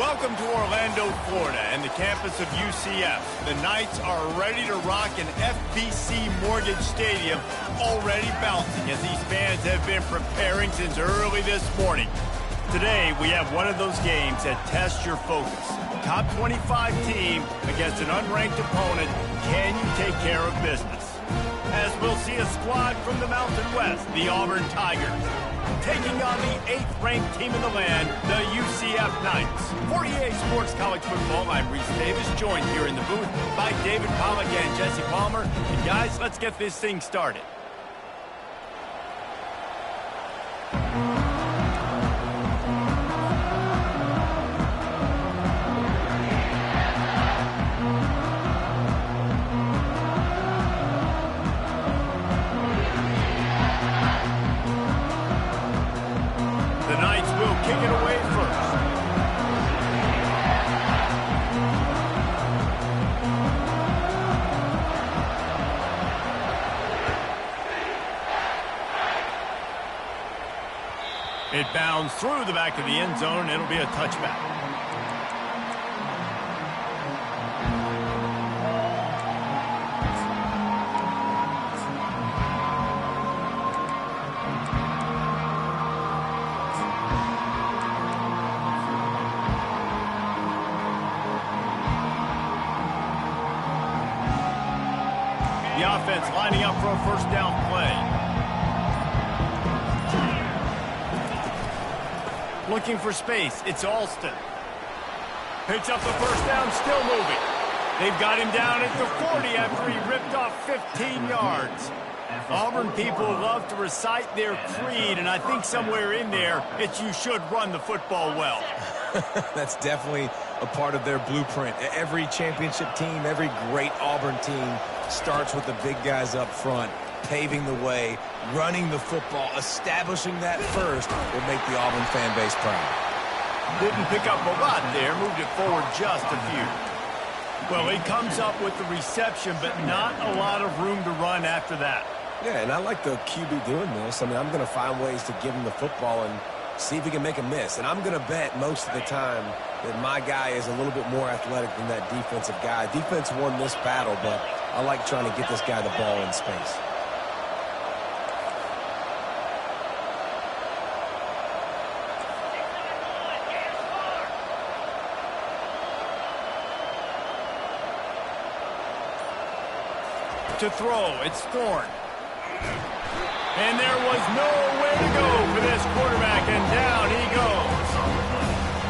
Welcome to Orlando, Florida, and the campus of UCF. The Knights are ready to rock an FBC Mortgage Stadium, already bouncing as these fans have been preparing since early this morning. Today, we have one of those games that tests your focus. Top 25 team against an unranked opponent. Can you take care of business? As we'll see a squad from the Mountain West, the Auburn Tigers, taking on the 8th-ranked team in the land, the UCF Knights. For EA Sports College Football, I'm Reese Davis, joined here in the booth by David Pollack and Jesse Palmer. And guys, let's get this thing started. It bounds through the back of the end zone. It'll be a touchback. The offense lining up for a first down play. Looking for space, it's Alston. Picks up the first down, still moving. They've got him down at the 40 after he ripped off 15 yards. Auburn people love to recite their creed, and I think somewhere in there, it's you should run the football well. That's definitely a part of their blueprint. Every championship team, every great Auburn team starts with the big guys up front, paving the way, running the football, establishing that first will make the Auburn fan base proud. Didn't pick up a lot there, moved it forward just a few. Well, he comes up with the reception, but not a lot of room to run after that. Yeah, and I like the QB doing this. I mean, I'm going to find ways to give him the football and see if he can make a miss. And I'm going to bet most of the time that my guy is a little bit more athletic than that defensive guy. Defense won this battle, but I like trying to get this guy the ball in space. To throw, it's Thorne. And there was nowhere to go for this quarterback, and down he goes.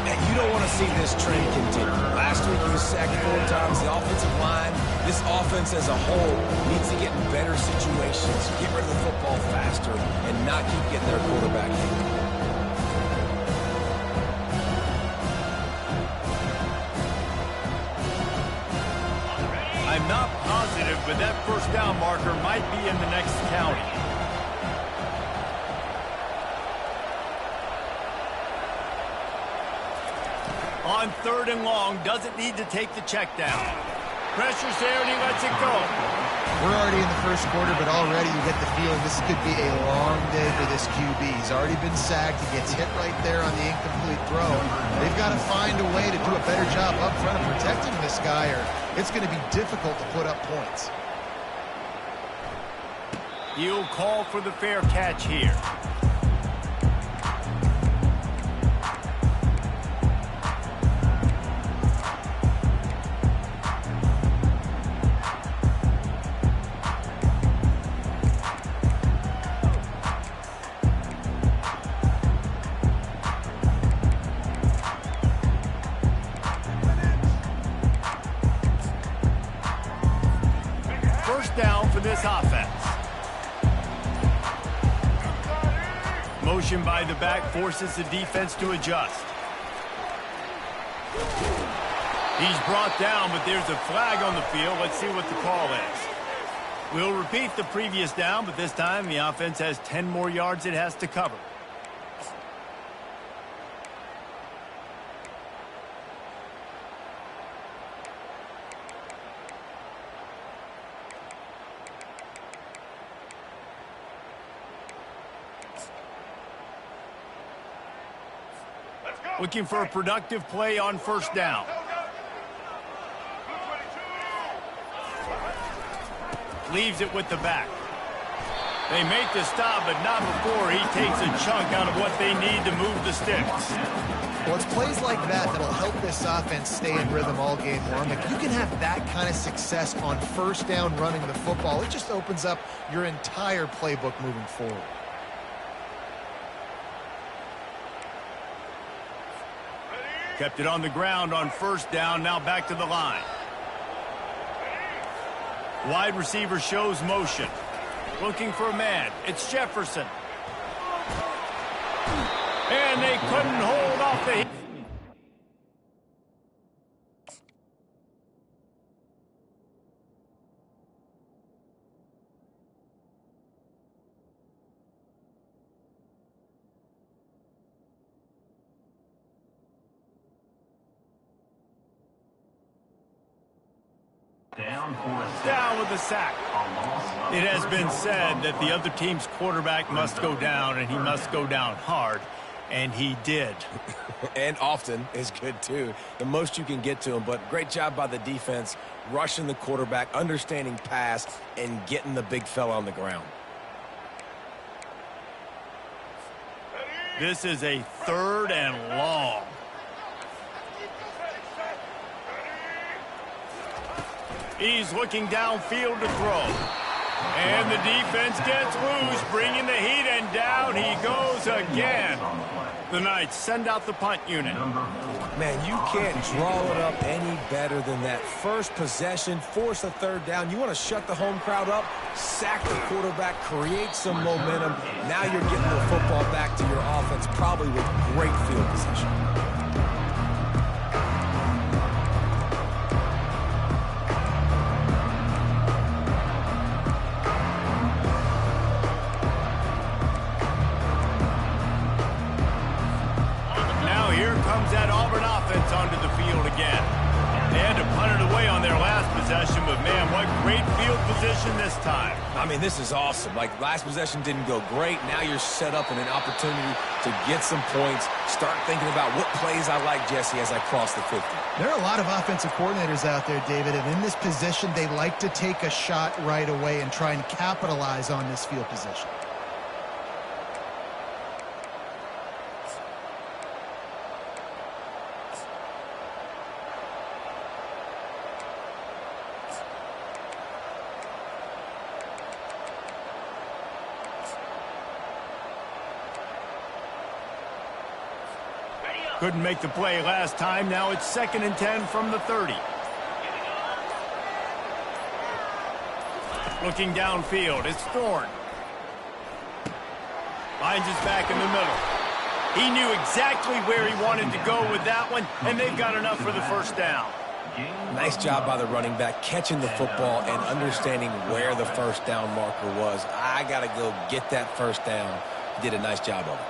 And you don't want to see this trend continue. Last week he was sacked 4 times. The offensive line, this offense as a whole, needs to get in better situations, get rid of the football faster, and not keep getting their quarterback hit. I'm not positive, but that first down marker might be in the next county. On 3rd and long, doesn't need to take the check down. Pressure's there, and he lets it go. We're already in the first quarter, but already you get the feeling this could be a long day for this QB. He's already been sacked. He gets hit right there on the incomplete throw. They've got to find a way to do a better job up front of protecting this guy, or it's going to be difficult to put up points. He'll call for the fair catch here. Down for this offense. Motion by the back forces the defense to adjust. He's brought down, but there's a flag on the field. Let's see what the call is. We'll repeat the previous down, but this time the offense has 10 more yards it has to cover. Let's go! Looking for a productive play on first down. Leaves it with the back. They make the stop, but not before he takes a chunk out of what they need to move the sticks. Well, it's plays like that that'll help this offense stay in rhythm all game long. If you can have that kind of success on first down running the football, it just opens up your entire playbook moving forward. Kept it on the ground on first down, now back to the line. Wide receiver shows motion. Looking for a man. It's Jefferson. And they couldn't hold off the hit. Down with the sack. It has been said that the other team's quarterback must go down, and he must go down hard, and he did. And often is good, too. The most you can get to him, but great job by the defense, rushing the quarterback, understanding pass, and getting the big fella on the ground. This is a 3rd and long. He's looking downfield to throw. And the defense gets loose, bringing the heat, and down he goes again. The Knights send out the punt unit. Man, you can't draw it up any better than that. First possession, force a 3rd down. You want to shut the home crowd up, sack the quarterback, create some momentum. Now you're getting the football back to your offense, probably with great field position. That Auburn offense onto the field again. They had to punt it away on their last possession, but man, what great field position this time. I mean, this is awesome. Like, last possession didn't go great. Now you're set up in an opportunity to get some points. Start thinking about what plays I like, Jesse, as I cross the 50. There are a lot of offensive coordinators out there, David, and in this position, they like to take a shot right away and try and capitalize on this field position. Couldn't make the play last time. Now it's 2nd and 10 from the 30. Looking downfield, it's Thorne. Finds his back in the middle. He knew exactly where he wanted to go with that one, and they've got enough for the first down. Nice job by the running back, catching the football and understanding where the first down marker was. I got to go get that first down. He did a nice job of it.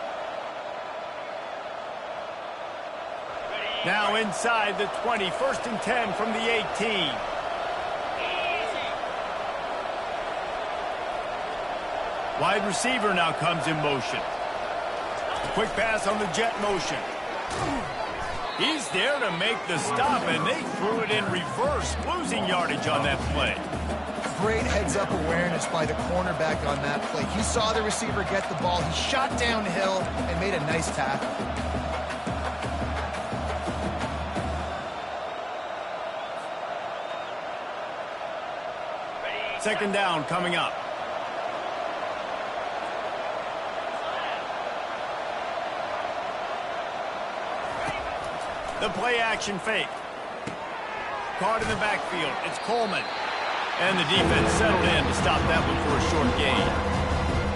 Now inside the 20, 1st and 10 from the 18. Wide receiver now comes in motion. Quick pass on the jet motion. He's there to make the stop, and they threw it in reverse, losing yardage on that play. Great heads-up awareness by the cornerback on that play. He saw the receiver get the ball. He shot downhill and made a nice tackle. Second down coming up. The play action fake. Caught in the backfield. It's Coleman. And the defense settled in to stop that one for a short gain.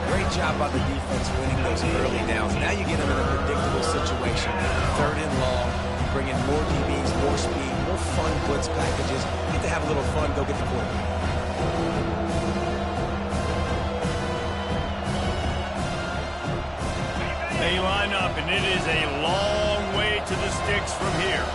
Great job by the defense winning those early downs. Now you get them in a predictable situation. 3rd and long. Bring in more DBs, more speed, more fun blitz packages. Get to have a little fun. Go get the quarterback. They line up, and it is a long way to the sticks from here.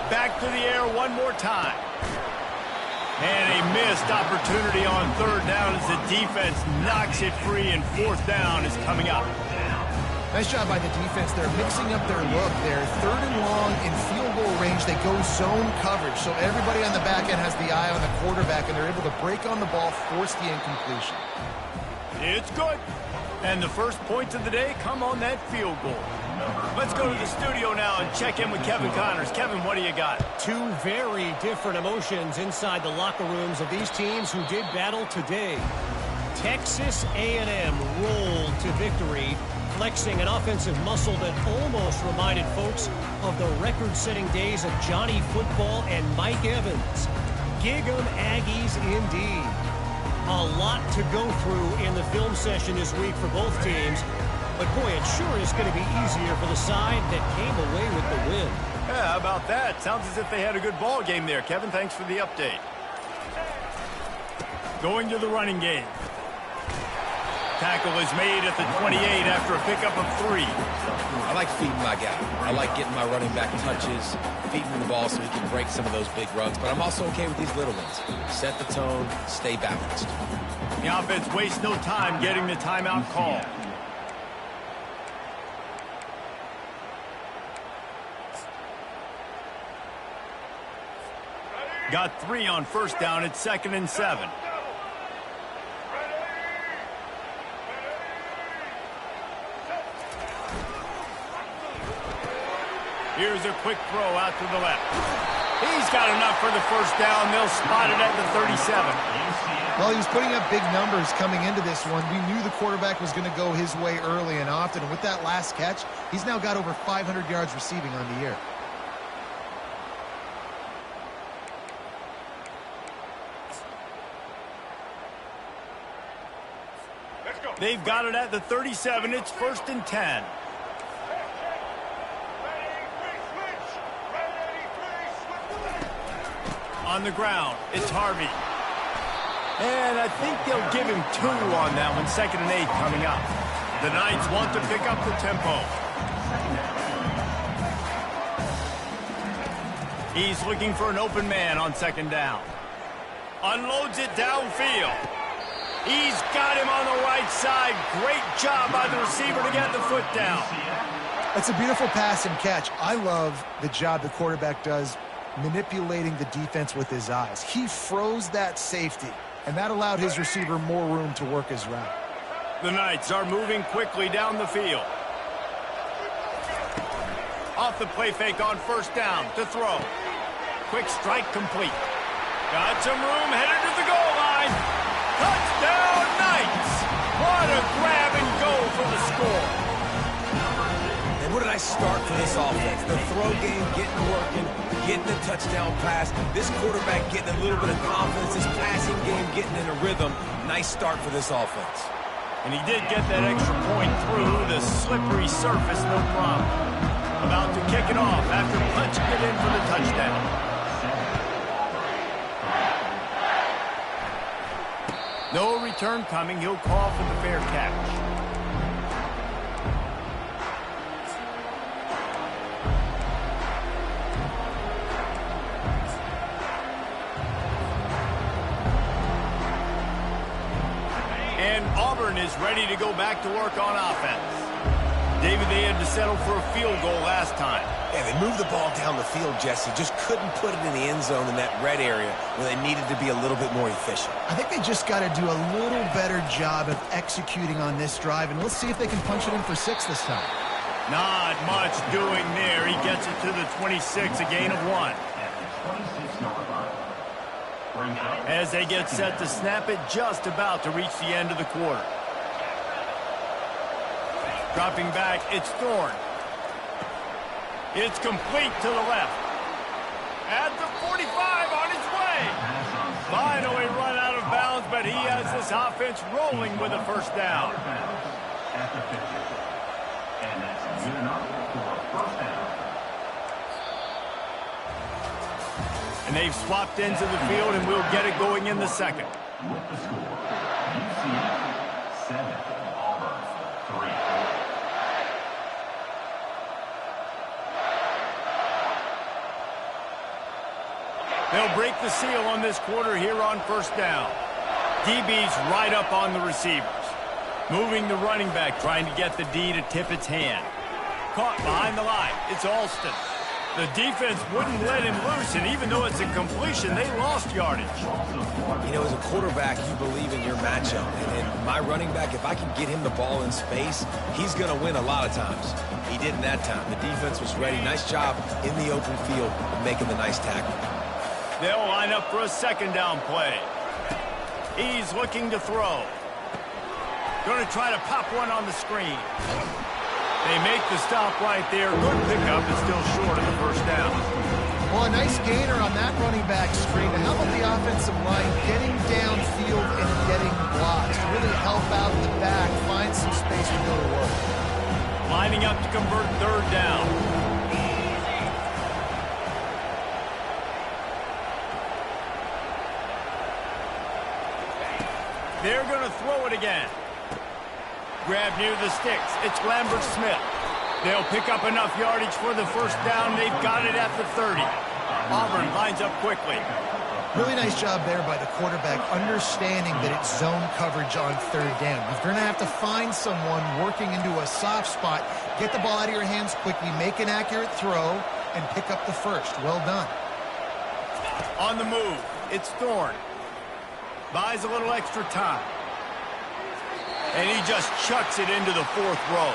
Back to the air one more time. And a missed opportunity on third down as the defense knocks it free, and fourth down is coming up. Nice job by the defense. They're mixing up their look. They're third and long in field goal range. They go zone coverage. So everybody on the back end has the eye on the quarterback, and they're able to break on the ball, force the incompletion. It's good. And the first points of the day come on that field goal. Let's go to the studio now and check in with Kevin Connors. Kevin, what do you got? Two very different emotions inside the locker rooms of these teams who did battle today. Texas A&M rolled to victory, flexing an offensive muscle that almost reminded folks of the record-setting days of Johnny Football and Mike Evans. Gig 'em Aggies indeed. A lot to go through in the film session this week for both teams. But boy, it sure is going to be easier for the side that came away with the win. Yeah, how about that? Sounds as if they had a good ball game there. Kevin, thanks for the update. Going to the running game. Tackle is made at the 28 after a pickup of 3. I like feeding my guy. I like getting my running back touches, feeding him the ball so he can break some of those big runs. But I'm also okay with these little ones. Set the tone, stay balanced. The offense wastes no time getting the timeout call. Got 3 on first down. It's 2nd and 7. Here's a quick throw out to the left. He's got enough for the first down. They'll spot it at the 37. Well, he was putting up big numbers coming into this one. We knew the quarterback was going to go his way early and often. And with that last catch, he's now got over 500 yards receiving on the year. They've got it at the 37. It's 1st and 10. On the ground, it's Harvey. And I think they'll give him 2 on that one. 2nd and 8 coming up. The Knights want to pick up the tempo. He's looking for an open man on 2nd down. Unloads it downfield. He's got him on the right side. Great job by the receiver to get the foot down. That's a beautiful pass and catch. I love the job the quarterback does manipulating the defense with his eyes. He froze that safety, and that allowed his receiver more room to work his route. The Knights are moving quickly down the field. Off the play fake on first down to throw. Quick strike complete. Got some room headed to the goal line. Touchdown Knights! What a grab and go for the score. And what did I start for this offense? The throw game getting working, getting the touchdown pass. This quarterback getting a little bit of confidence. This passing game getting in a rhythm. Nice start for this offense. And he did get that extra point through the slippery surface, no problem. About to kick it off after punching it in for the touchdown. No return coming. He'll call for the fair catch. And Auburn is ready to go back to work on offense. David, they had to settle for a field goal last time. Yeah, they moved the ball down the field, Jesse. Just couldn't put it in the end zone in that red area where they needed to be a little bit more efficient. I think they just got to do a little better job of executing on this drive, and let's see if they can punch it in for 6 this time. Not much doing there. He gets it to the 26, a gain of 1. As they get set to snap it, just about to reach the end of the quarter. Dropping back, it's Thorne. It's complete to the left. At the 45 on his way. Finally run out of bounds, but he has this offense rolling with a first down. And they've swapped ends of the field, and we'll get it going in the second. With the score, UCF 7, Auburn 3. They'll break the seal on this quarter here on first down. DB's right up on the receivers. Moving the running back, trying to get the D to tip its hand. Caught behind the line. It's Alston. The defense wouldn't let him loose, and even though it's a completion, they lost yardage. You know, as a quarterback, you believe in your matchup. And my running back, if I can get him the ball in space, he's going to win a lot of times. He didn't that time. The defense was ready. Nice job in the open field making the nice tackle. They'll line up for a second down play. He's looking to throw. Going to try to pop one on the screen. They make the stop right there. Good pickup, but still short of the first down. Well, a nice gainer on that running back screen. Now, how about the offensive line getting downfield and getting blocks to really help out the back, find some space to go to work. Lining up to convert third down. They're going to throw it again. Grab near the sticks. It's Lambert-Smith. They'll pick up enough yardage for the first down. They've got it at the 30. Auburn lines up quickly. Really nice job there by the quarterback, understanding that it's zone coverage on third down. If you're going to have to find someone working into a soft spot, get the ball out of your hands quickly, make an accurate throw, and pick up the first. Well done. On the move, it's Thorne. Buys a little extra time. And he just chucks it into the fourth row.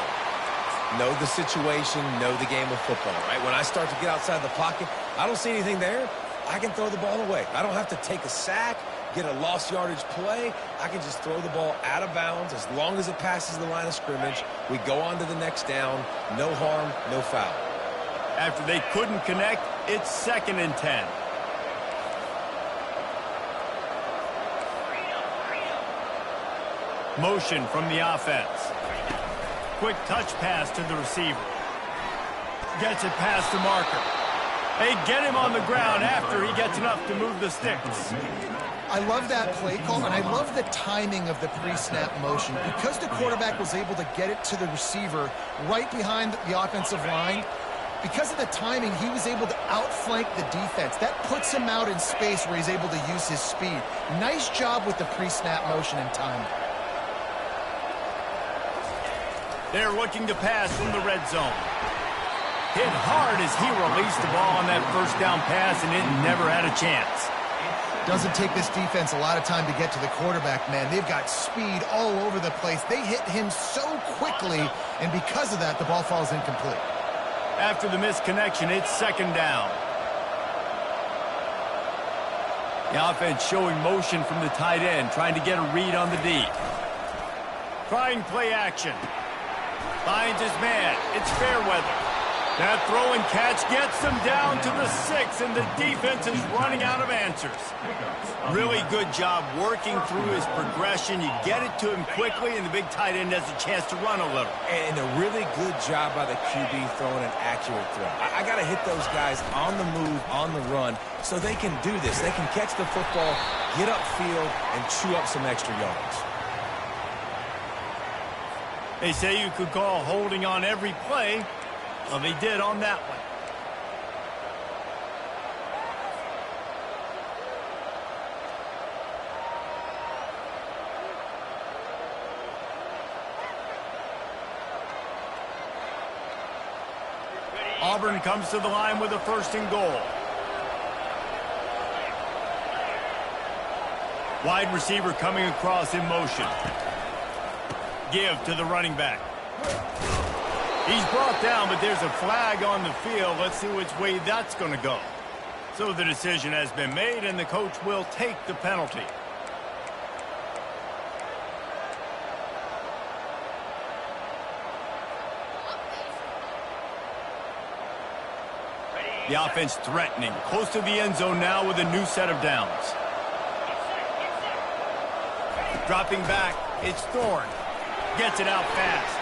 Know the situation, know the game of football, right? When I start to get outside the pocket, I don't see anything there. I can throw the ball away. I don't have to take a sack, get a lost yardage play. I can just throw the ball out of bounds as long as it passes the line of scrimmage. We go on to the next down. No harm, no foul. After they couldn't connect, it's 2nd and 10. Motion from the offense. Quick touch pass to the receiver. Gets it past the marker. They get him on the ground after he gets enough to move the sticks. I love that play call, and I love the timing of the pre-snap motion. Because the quarterback was able to get it to the receiver right behind the offensive line, because of the timing, he was able to outflank the defense. That puts him out in space where he's able to use his speed. Nice job with the pre-snap motion and timing. They're looking to pass from the red zone. Hit hard as he released the ball on that first down pass, and it never had a chance. Doesn't take this defense a lot of time to get to the quarterback, man. They've got speed all over the place. They hit him so quickly, and because of that, the ball falls incomplete. After the missed connection, it's 2nd down. The offense showing motion from the tight end, trying to get a read on the D. Trying play action. Finds his man. It's Fairweather. That throw and catch gets them down to the 6, and the defense is running out of answers. Really good job working through his progression. You get it to him quickly, and the big tight end has a chance to run a little. And a really good job by the QB throwing an accurate throw. I got to hit those guys on the move, on the run, so they can do this. They can catch the football, get upfield, and chew up some extra yards. They say you could call holding on every play. Well, they did on that one. Auburn comes to the line with a 1st and goal. Wide receiver coming across in motion. Give to the running back. He's brought down, but there's a flag on the field. Let's see which way that's going to go. So the decision has been made, and the coach will take the penalty. The offense threatening, close to the end zone now with a new set of downs. Dropping back, it's Thorne. Gets it out fast.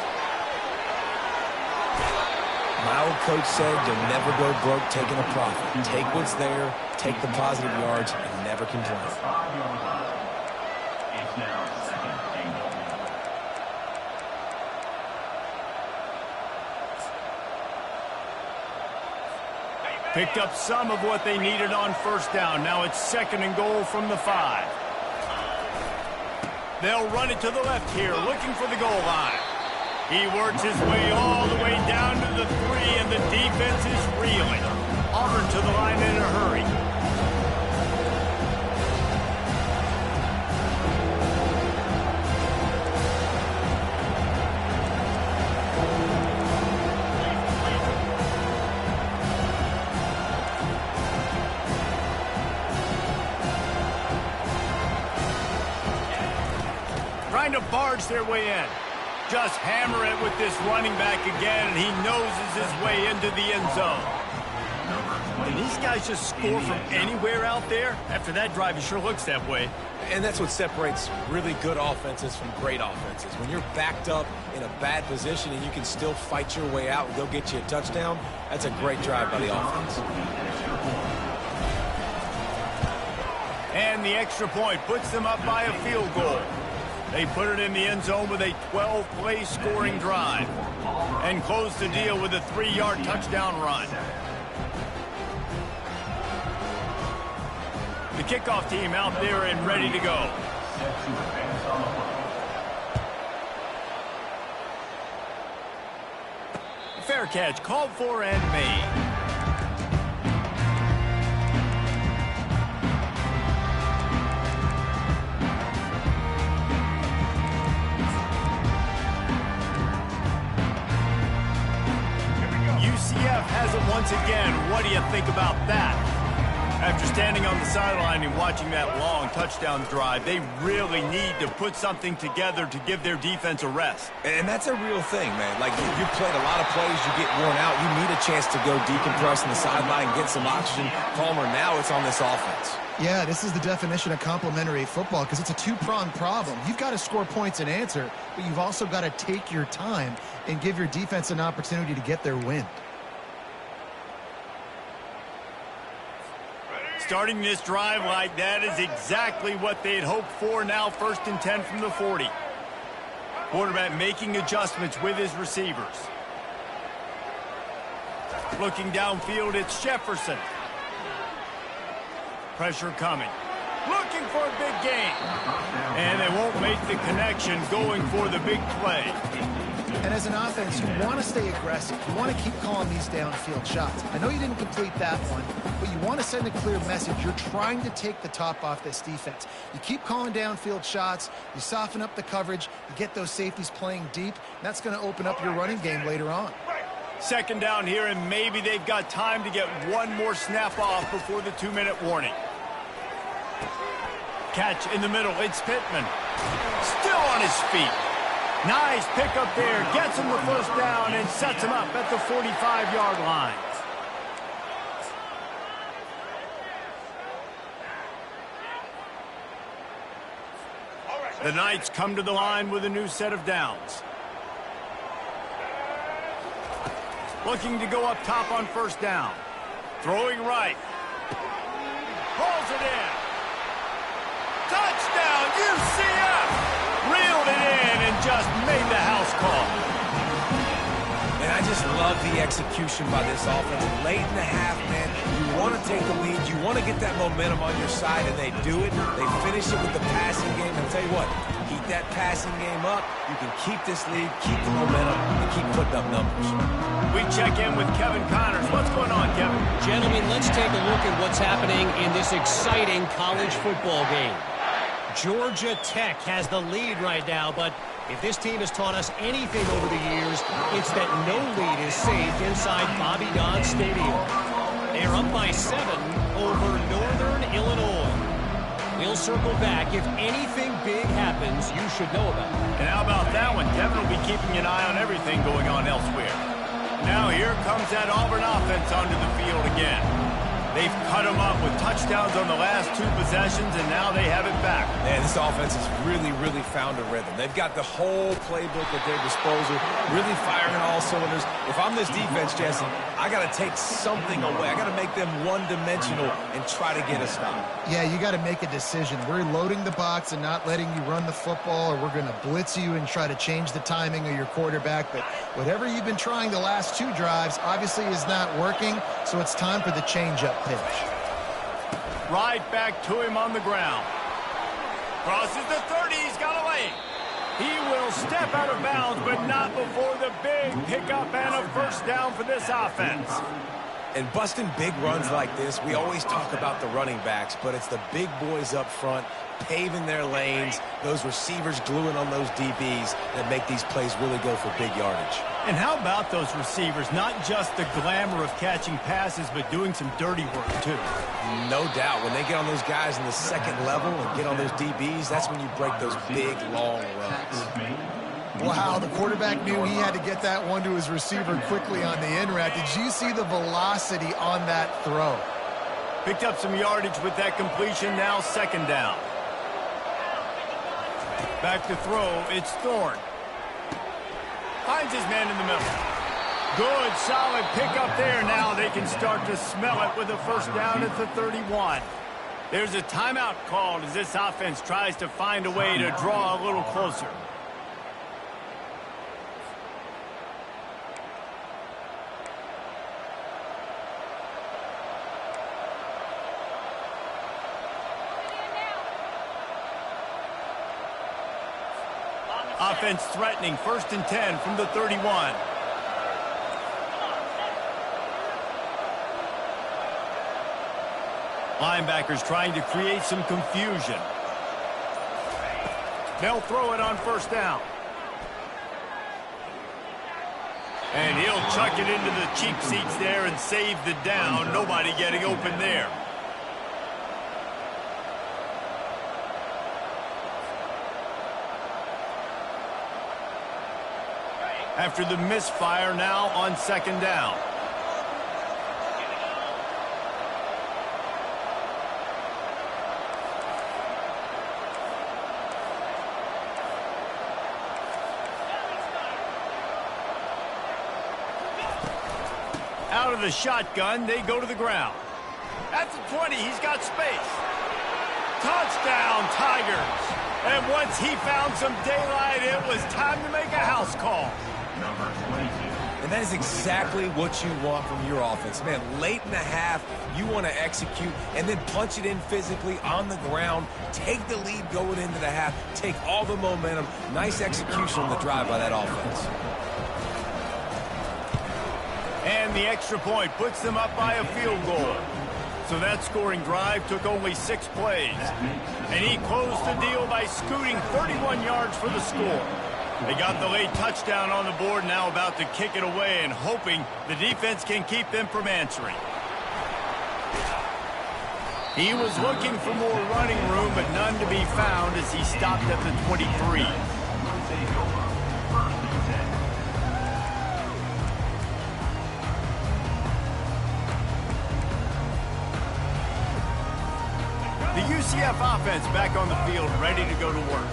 My old coach said you'll never go broke taking a profit. Take what's there, take the positive yards, and never complain. It's now 2nd and goal. Picked up some of what they needed on first down. Now it's 2nd and goal from the 5. They'll run it to the left here, looking for the goal line. He works his way all the way down to the 3, and the defense is reeling. Auburn to the line in a hurry. Trying to barge their way in. Just hammer it with this running back again, and he noses his way into the end zone. And these guys just score from anywhere out there. After that drive, it sure looks that way. And that's what separates really good offenses from great offenses. When you're backed up in a bad position and you can still fight your way out and go get you a touchdown, that's a great drive by the offense. And the extra point puts them up by a field goal. They put it in the end zone with a 12-play scoring drive and close the deal with a 3-yard touchdown run. The kickoff team out there and ready to go. Fair catch called for and made. UCF has it once again. What do you think about that? After standing on the sideline and watching that long touchdown drive, they really need to put something together to give their defense a rest. And that's a real thing, man. Like, you played a lot of plays, you get worn out. You need a chance to go decompress on the sideline, get some oxygen. Palmer, now it's on this offense. Yeah, this is the definition of complementary football because it's a two-pronged problem. You've got to score points and answer, but you've also got to take your time and give your defense an opportunity to get their win. Starting this drive like that is exactly what they'd hoped for. Now 1st and 10 from the 40. Quarterback making adjustments with his receivers. Looking downfield, it's Jefferson. Pressure coming. Looking for a big gain. And they won't make the connection going for the big play. And as an offense, you want to stay aggressive. You want to keep calling these downfield shots. I know you didn't complete that one, but you want to send a clear message. You're trying to take the top off this defense. You keep calling downfield shots. You soften up the coverage. You get those safeties playing deep. That's going to open up your running game later on. 2nd down here, and maybe they've got time to get one more snap off before the 2-minute warning. Catch in the middle. It's Pittman. Still on his feet. Nice pickup there. Gets him the 1st down and sets him up at the 45-yard line. The Knights come to the line with a new set of downs. Looking to go up top on 1st down. Throwing right. Pulls it in. Touchdown, UCF! Reeled it in and just made the house call. And I just love the execution by this offense. Late in the half, man, you want to take the lead. You want to get that momentum on your side, and they do it. They finish it with the passing game. And I'll tell you what, keep that passing game up. You can keep this lead, keep the momentum, and keep putting up numbers. We check in with Kevin Connors. What's going on, Kevin? Gentlemen, let's take a look at what's happening in this exciting college football game. Georgia Tech has the lead right now, but if this team has taught us anything over the years, it's that no lead is safe inside Bobby Dodd Stadium. They're up by 7 over Northern Illinois. We'll circle back. If anything big happens, you should know about it. And how about that one? Kevin will be keeping an eye on everything going on elsewhere. Now here comes that Auburn offense onto the field again. They've cut them up with touchdowns on the last 2 possessions, and now they have it back. Man, this offense has really found a rhythm. They've got the whole playbook at their disposal, really firing all cylinders. If I'm this defense, Jesse, I got to take something away. I got to make them one-dimensional and try to get a stop. Yeah, you got to make a decision. We're loading the box and not letting you run the football, or we're going to blitz you and try to change the timing of your quarterback. But whatever you've been trying the last 2 drives obviously is not working, so it's time for the change-up pitch. Right back to him on the ground. Crosses the 30. He's got a lane. He will step out of bounds, but not before the big pickup and a first down for this offense. And busting big runs like this, we always talk about the running backs, but it's the big boys up front paving their lanes, those receivers gluing on those DBs that make these plays really go for big yardage. And how about those receivers? Not just the glamour of catching passes, but doing some dirty work, too. No doubt. When they get on those guys in the second level and get on those DBs, that's when you break those big, long runs. Wow, the quarterback knew he had to get that one to his receiver quickly on the in route. Did you see the velocity on that throw? Picked up some yardage with that completion, now second down. Back to throw, it's Thorne. Finds his man in the middle. Good, solid pickup there. Now they can start to smell it with a first down at the 31. There's a timeout called as this offense tries to find a way to draw a little closer. Offense threatening, 1st and 10 from the 31. Linebackers trying to create some confusion. They'll throw it on 1st down. And he'll chuck it into the cheap seats there and save the down. Nobody getting open there. After the misfire, now on 2nd down. Out of the shotgun, they go to the ground. At the 20, he's got space. Touchdown, Tigers. And once he found some daylight, it was time to make a house call. Number 22. And that is exactly what you want from your offense. Man, late in the half, you want to execute and then punch it in physically on the ground, take the lead going into the half, take all the momentum. Nice execution on the drive by that offense. And the extra point puts them up by a field goal. So that scoring drive took only 6 plays. And he closed the deal by scooting 31 yards for the score. They got the late touchdown on the board, now about to kick it away and hoping the defense can keep them from answering. He was looking for more running room, but none to be found as he stopped at the 23. The UCF offense back on the field, ready to go to work.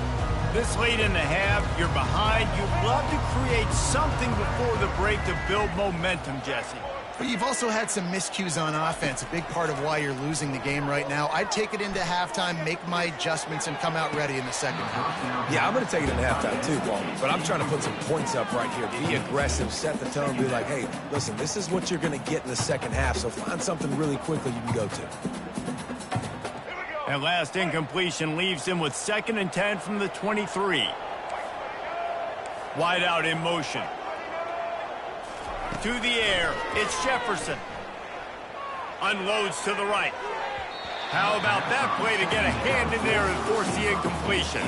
This late in the half, you're behind. You'd love to create something before the break to build momentum, Jesse. But you've also had some miscues on offense, a big part of why you're losing the game right now. I'd take it into halftime, make my adjustments, and come out ready in the second half. Yeah, I'm going to take it into halftime too, Paul. But I'm trying to put some points up right here. Be aggressive, set the tone, be like, hey, listen, this is what you're going to get in the second half, so find something really quickly you can go to. That last incompletion leaves him with 2nd and 10 from the 23. Wide out in motion. To the air, it's Jefferson. Unloads to the right. How about that play to get a hand in there and force the incompletion?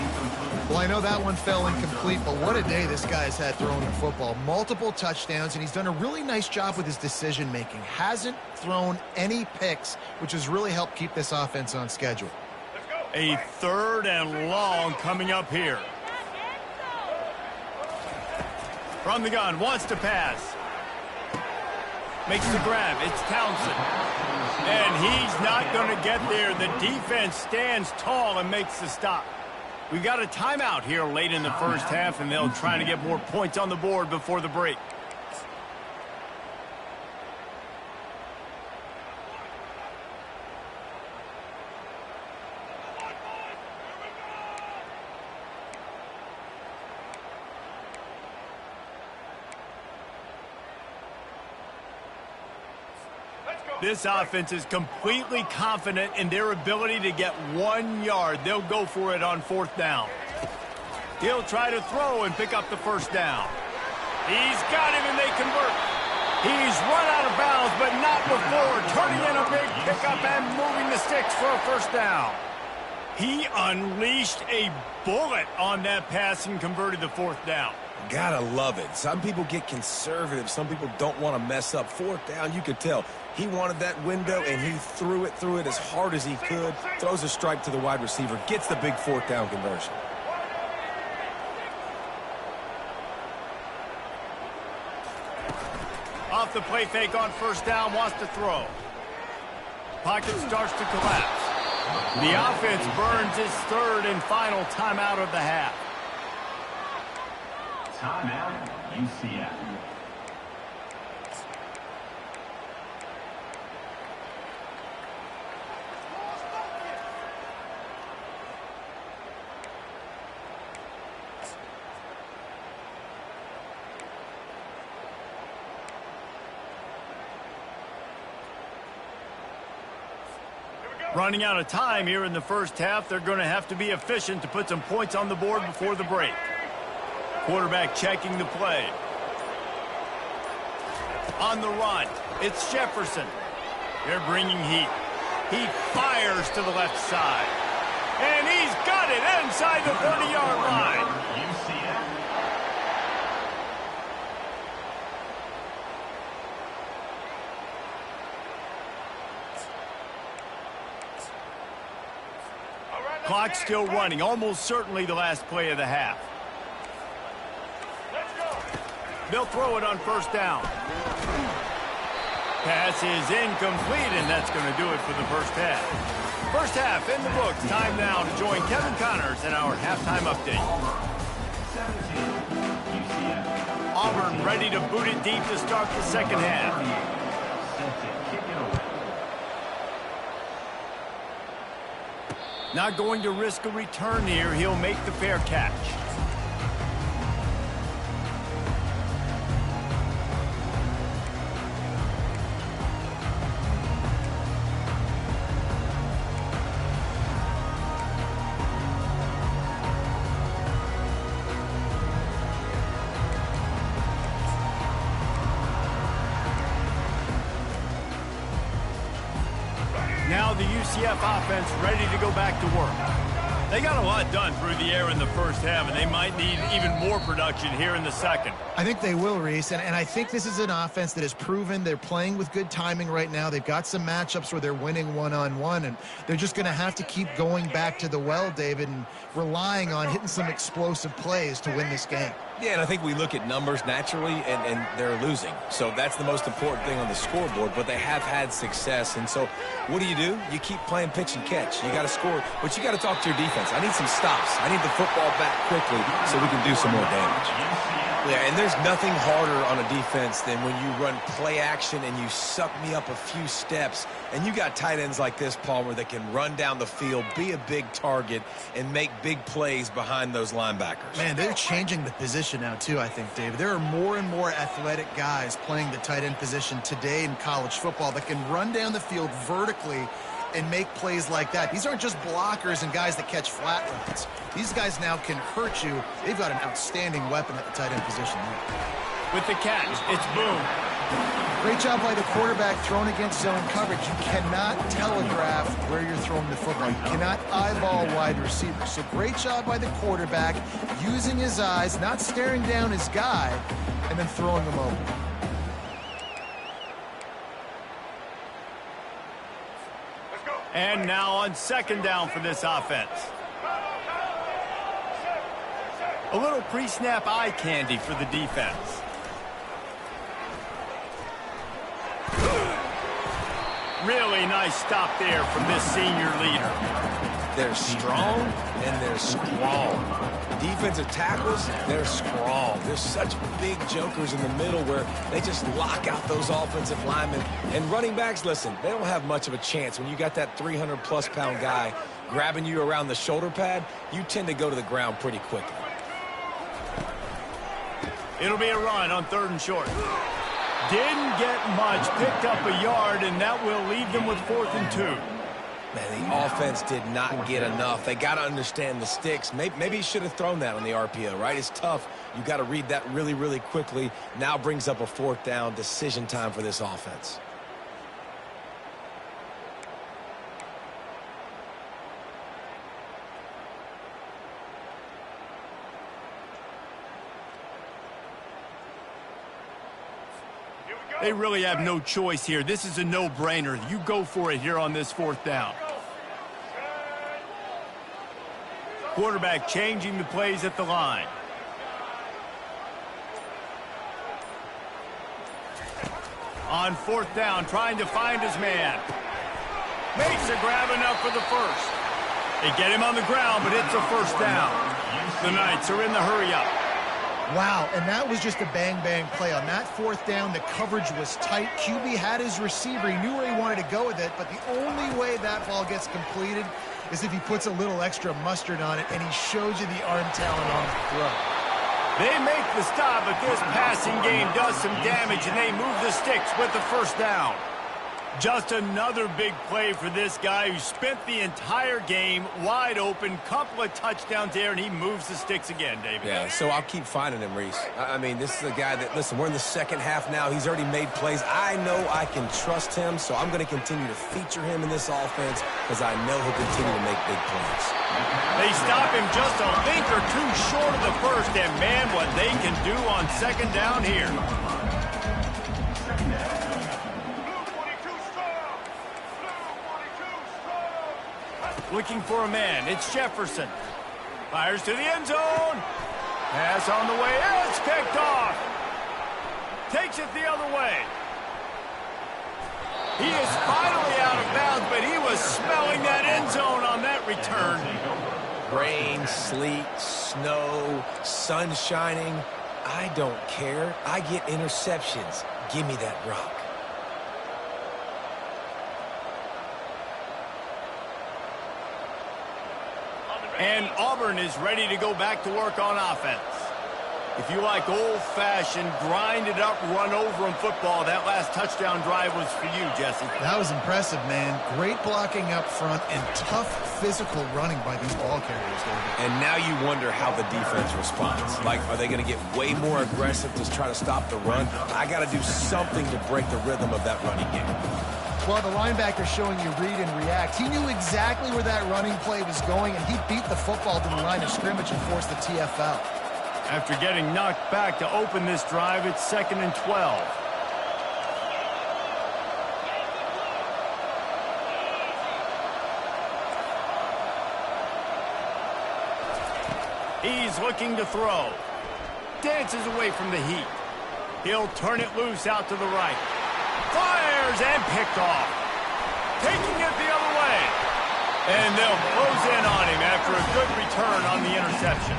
Well, I know that one fell incomplete, but what a day this guy's had throwing the football. Multiple touchdowns, and he's done a really nice job with his decision-making. Hasn't thrown any picks, which has really helped keep this offense on schedule. A 3rd and long coming up here. From the gun, wants to pass. Makes the grab. It's Townsend. And he's not going to get there. The defense stands tall and makes the stop. We got a timeout here late in the first half, and they'll try to get more points on the board before the break. This offense is completely confident in their ability to get 1 yard. They'll go for it on 4th down. He'll try to throw and pick up the first down. He's got him, and they convert. He's run out of bounds, but not before turning in a big pickup and moving the sticks for a first down. He unleashed a bullet on that pass and converted the 4th down. Gotta love it. Some people get conservative. Some people don't want to mess up. 4th down, you could tell. He wanted that window, and he threw it as hard as he could. Throws a strike to the wide receiver. Gets the big 4th down conversion. Off the play fake on 1st down, wants to throw. Pocket starts to collapse. The offense burns its 3rd and final timeout of the half. Timeout, UCF. Running out of time here in the first half. They're going to have to be efficient to put some points on the board before the break. Quarterback checking the play. On the run, it's Jefferson. They're bringing heat. He fires to the left side. And he's got it inside the 30-yard line. UCF. Clock still running, almost certainly the last play of the half. They'll throw it on 1st down. Pass is incomplete, and that's going to do it for the first half. First half in the books. Time now to join Kevin Connors in our halftime update. 17, UCF. Auburn ready to boot it deep to start the second half. Set to kick it away. Not going to risk a return here. He'll make the fair catch. Now the UCF offense ready to go back to work. They got a lot done through the air in the first half, and they might need even more production here in the second. I think they will, Reese, and I think this is an offense that has proven they're playing with good timing right now. They've got some matchups where they're winning one-on-one, and they're just going to have to keep going back to the well, David, and relying on hitting some explosive plays to win this game. Yeah, and I think we look at numbers naturally, and they're losing. So that's the most important thing on the scoreboard, but they have had success. And so what do? You keep playing pitch and catch. You got to score, but you got to talk to your defense. I need some stops. I need the football back quickly so we can do some more damage. Yeah, and there's nothing harder on a defense than when you run play action and you suck me up a few steps. And you got tight ends like this, Palmer, that can run down the field, be a big target, and make big plays behind those linebackers. Man, they're changing the position now, too, I think, David. There are more and more athletic guys playing the tight end position today in college football that can run down the field vertically and make plays like that. These aren't just blockers and guys that catch flat routes. These guys now can hurt you. They've got an outstanding weapon at the tight end position. With the catch, it's Boone. Great job by the quarterback throwing against zone coverage. You cannot telegraph where you're throwing the football. You cannot eyeball wide receivers. So great job by the quarterback using his eyes, not staring down his guy, and then throwing him over. And now on second down for this offense. A little pre-snap eye candy for the defense. Really nice stop there from this senior leader. They're strong and they're strong. Defensive tackles, they're strong. There's such big jokers in the middle where they just lock out those offensive linemen. And running backs, listen, they don't have much of a chance. When you got that 300-plus pound guy grabbing you around the shoulder pad, you tend to go to the ground pretty quickly. It'll be a run on 3rd and short. Didn't get much, picked up a yard, and that will leave them with 4th and 2. Man, the offense did not get enough. They got to understand the sticks. Maybe he should have thrown that on the RPO, right? It's tough. You got to read that really, really quickly. Now brings up a 4th down, decision time for this offense. They really have no choice here. This is a no-brainer. You go for it here on this 4th down. Quarterback changing the plays at the line. On 4th down, trying to find his man. Makes a grab enough for the first. They get him on the ground, but it's a 1st down. The Knights are in the hurry-up. Wow, and that was just a bang-bang play. On that 4th down, the coverage was tight. QB had his receiver. He knew where he wanted to go with it, but the only way that ball gets completed is if he puts a little extra mustard on it, and he shows you the arm talent on the throw. They make the stop, but this passing game does some damage, and they move the sticks with the 1st down. Just another big play for this guy who spent the entire game wide open, couple of touchdowns there, and he moves the sticks again, David. Yeah, so I'll keep finding him, Reese. I mean, this is a guy that, listen, we're in the 2nd half now. He's already made plays. I know I can trust him, so I'm going to continue to feature him in this offense because I know he'll continue to make big plays. They stop him just a link or two short of the first, and man, what they can do on 2nd down here. Looking for a man. It's Jefferson. Fires to the end zone. Pass on the way. It's picked off. Takes it the other way. He is finally out of bounds, but he was smelling that end zone on that return. Rain, sleet, snow, sun shining. I don't care. I get interceptions. Give me that rock. And Auburn is ready to go back to work on offense. If you like old-fashioned, grind-it-up, run-over-'em football, that last touchdown drive was for you, Jesse. That was impressive, man. Great blocking up front and tough physical running by these ball carriers, David. And now you wonder how the defense responds. Like, are they going to get way more aggressive to try to stop the run? I got to do something to break the rhythm of that running game. Well, the linebacker showing you read and react. He knew exactly where that running play was going, and he beat the football to the line of scrimmage and forced the TFL. After getting knocked back to open this drive, it's 2nd and 12. He's looking to throw. Dances away from the heat. He'll turn it loose out to the right. Fires and picked off. Taking it the other way. And they'll close in on him after a good return on the interception.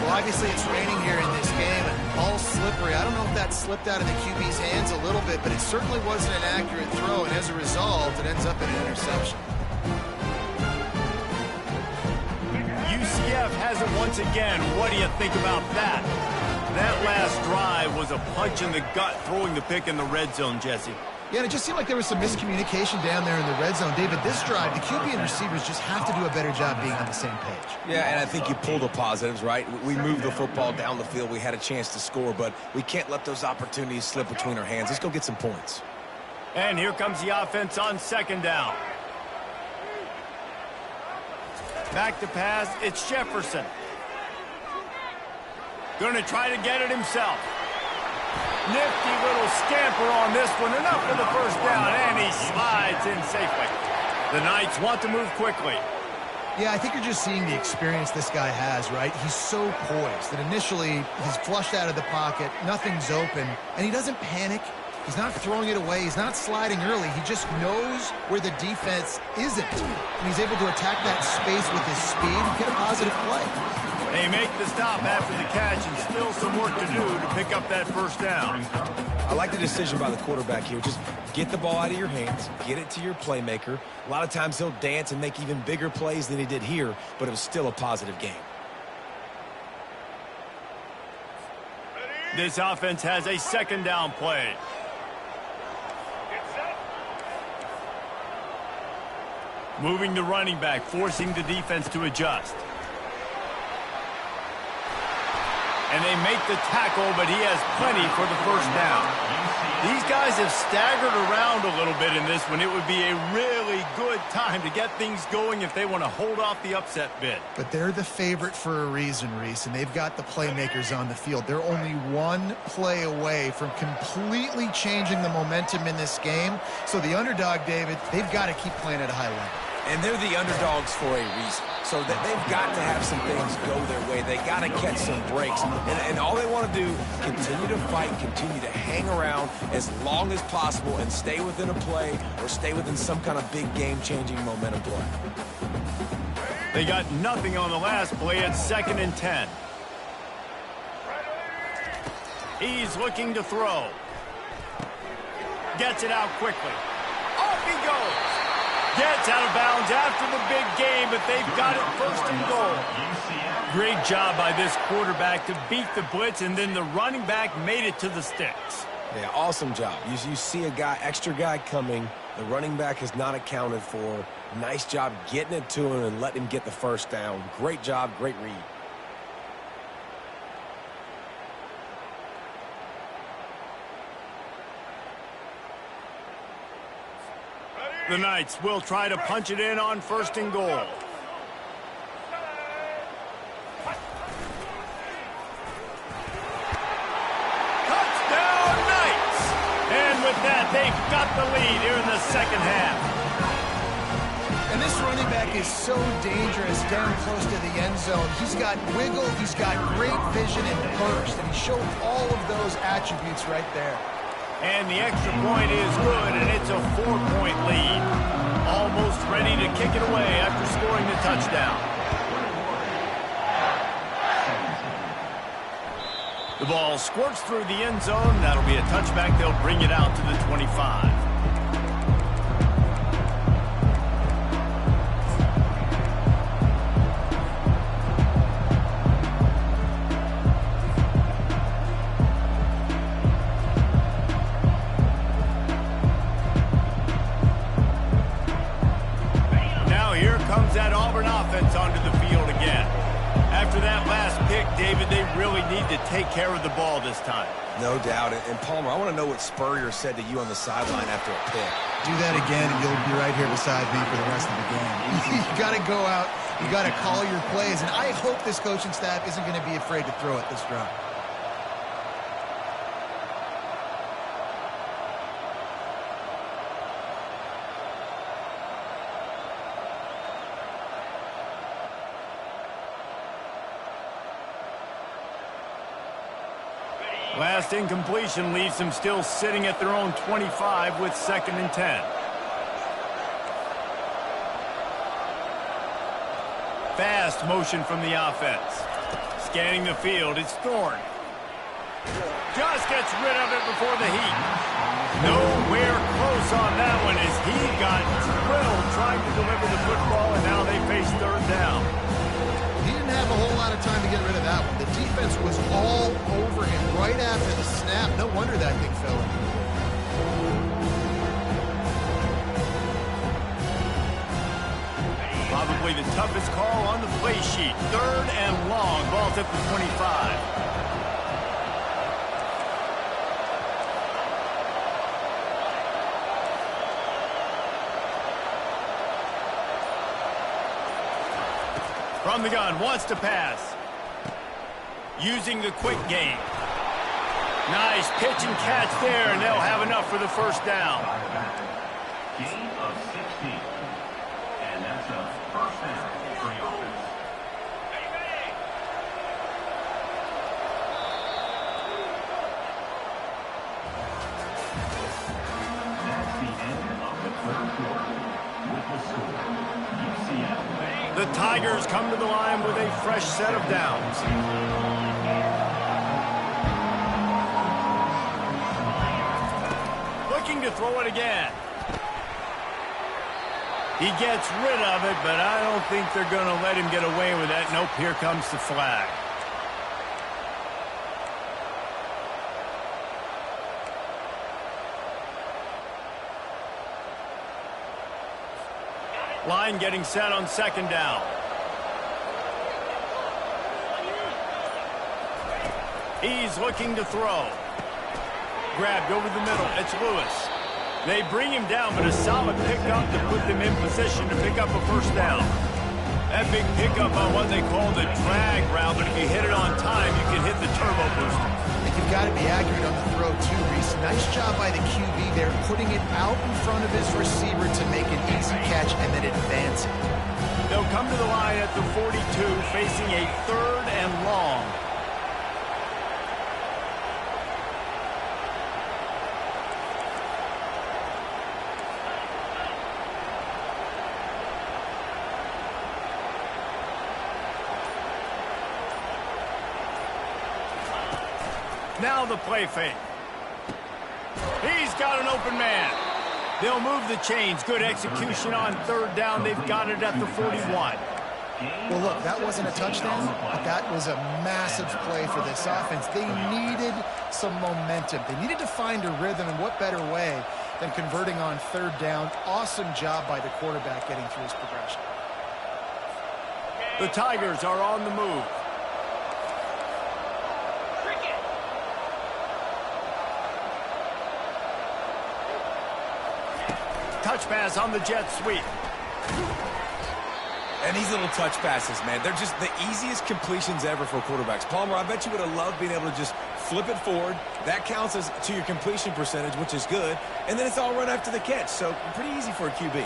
Well, obviously it's raining here in this game, and all slippery. I don't know if that slipped out of the QB's hands a little bit, but it certainly wasn't an accurate throw, and as a result, it ends up in an interception. UCF has it once again. What do you think about that? That last drive was a punch in the gut, throwing the pick in the red zone, Jesse. Yeah, and it just seemed like there was some miscommunication down there in the red zone. David, this drive, the QB and receivers just have to do a better job being on the same page. Yeah, and I think you pull the positives, right? We moved the football down the field. We had a chance to score, but we can't let those opportunities slip between our hands. Let's go get some points. And here comes the offense on 2nd down. Back to pass, it's Jefferson. Going to try to get it himself. Nifty little scamper on this one. Enough for the 1st down, and he slides in safely. The Knights want to move quickly. Yeah, I think you're just seeing the experience this guy has, right? He's so poised that initially he's flushed out of the pocket, nothing's open, and he doesn't panic. He's not throwing it away. He's not sliding early. He just knows where the defense isn't. And he's able to attack that space with his speed and get a positive play. They make the stop after the catch and still some work to do to pick up that first down. I like the decision by the quarterback here. Just get the ball out of your hands, get it to your playmaker. A lot of times he'll dance and make even bigger plays than he did here, but it was still a positive game. This offense has a second down play. Moving the running back, forcing the defense to adjust. And they make the tackle, but he has plenty for the first down. These guys have staggered around a little bit in this one. It would be a really good time to get things going if they want to hold off the upset bid. But they're the favorite for a reason, Reese, and they've got the playmakers on the field. They're only one play away from completely changing the momentum in this game. So the underdog, David, they've got to keep playing at a high level. And they're the underdogs for a reason. So that they've got to have some things go their way. They got to catch some breaks. And all they want to do, continue to fight, continue to hang around as long as possible and stay within a play or stay within some kind of big game-changing momentum play. They got nothing on the last play at 2nd and 10. He's looking to throw. Gets it out quickly. Off he goes. Gets out of bounds after the big game, but they've got it 1st and goal. Great job by this quarterback to beat the blitz, and then the running back made it to the sticks. Yeah, awesome job. You see a extra guy coming. The running back is not accounted for. Nice job getting it to him and letting him get the first down. Great job, great read. The Knights will try to punch it in on 1st and goal. Touchdown, Knights! And with that, they've got the lead here in the second half. And this running back is so dangerous down close to the end zone. He's got wiggle, he's got great vision and burst, and he showed all of those attributes right there. And the extra point is good, and it's a 4-point lead. Almost ready to kick it away after scoring the touchdown. The ball squirts through the end zone. That'll be a touchback. They'll bring it out to the 25. Onto the field again. After that last pick, David, they really need to take care of the ball this time. No doubt. And Palmer, I want to know what Spurrier said to you on the sideline after a pick. Do that again, and you'll be right here beside me for the rest of the game. You got to go out. You got to call your plays, and I hope this coaching staff isn't going to be afraid to throw it this drive. Last incompletion leaves them still sitting at their own 25 with 2nd and 10. Fast motion from the offense. Scanning the field, it's Thorne. Just gets rid of it before the heat. Nowhere close on that one as he got drilled trying to deliver the football, and now they face 3rd down. He didn't have a whole lot of time to get rid of that one. The defense was all over him right after the snap. No wonder that thing fell in. Probably the toughest call on the play sheet. 3rd and long. Ball's at the 25. From the gun, wants to pass. Using the quick game. Nice pitch and catch there, and they'll have enough for the first down. Gain of 16. And that's a first down for the offense. The score, UCF. The Tigers come to the line with a fresh set of downs. Looking to throw it again. He gets rid of it, but I don't think they're going to let him get away with that. Nope, here comes the flag. Line getting set on second down. He's looking to throw. Grabbed over the middle. It's Lewis. They bring him down, but a solid pickup to put them in position to pick up a first down. That big pickup on what they call the drag route, but if you hit it on time, you can hit the turbo booster. And you've got to be accurate on the throw, too, Reese. Nice job by the QB there, putting it out in front of his receiver to make an easy catch and then advance it. They'll come to the line at the 42, facing a 3rd and long. Now the play fake. He's got an open man. They'll move the chains. Good execution on 3rd down. They've got it at the 41. Well, look, that wasn't a touchdown, but that was a massive play for this offense. They needed some momentum. They needed to find a rhythm, and what better way than converting on 3rd down. Awesome job by the quarterback getting through his progression. The Tigers are on the move. Touch pass on the jet sweep. And these little touch passes, man, they're just the easiest completions ever for quarterbacks. Palmer, I bet you would have loved being able to just flip it forward. That counts as to your completion percentage, which is good. And then it's all run after the catch, so pretty easy for a QB.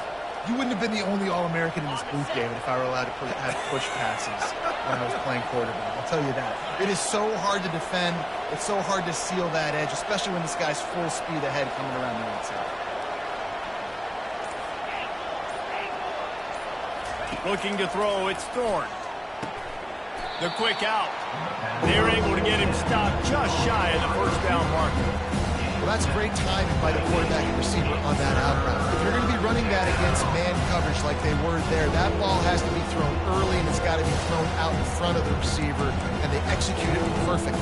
You wouldn't have been the only All-American in this booth, David, if I were allowed to have push passes when I was playing quarterback. I'll tell you that. It is so hard to defend. It's so hard to seal that edge, especially when this guy's full speed ahead coming around the outside. Looking to throw, it's Thorne. The quick out. They're able to get him stopped just shy of the first down marker. Well, that's great timing by the quarterback and receiver on that out route. If you're going to be running that against man coverage like they were there, that ball has to be thrown early and it's got to be thrown out in front of the receiver, and they execute it perfectly.